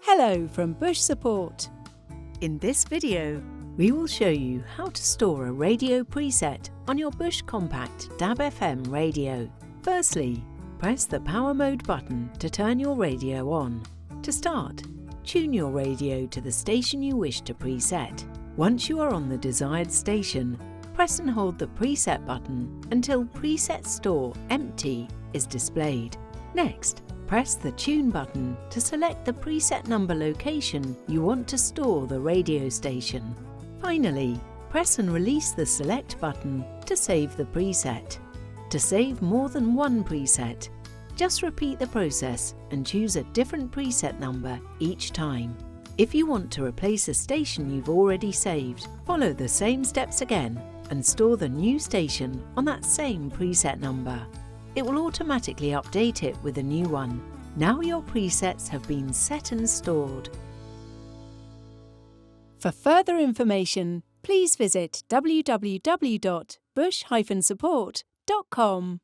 Hello from Bush Support. In this video, we will show you how to store a radio preset on your Bush Compact DAB FM radio. Firstly, press the Power Mode button to turn your radio on. To start, tune your radio to the station you wish to preset. Once you are on the desired station, press and hold the preset button until Preset Store Empty is displayed. Next, press the Tune button to select the preset number location you want to store the radio station. Finally, press and release the Select button to save the preset. To save more than one preset, just repeat the process and choose a different preset number each time. If you want to replace a station you've already saved, follow the same steps again and store the new station on that same preset number. It will automatically update it with a new one. Now your presets have been set and stored. For further information, please visit www.bush-support.com.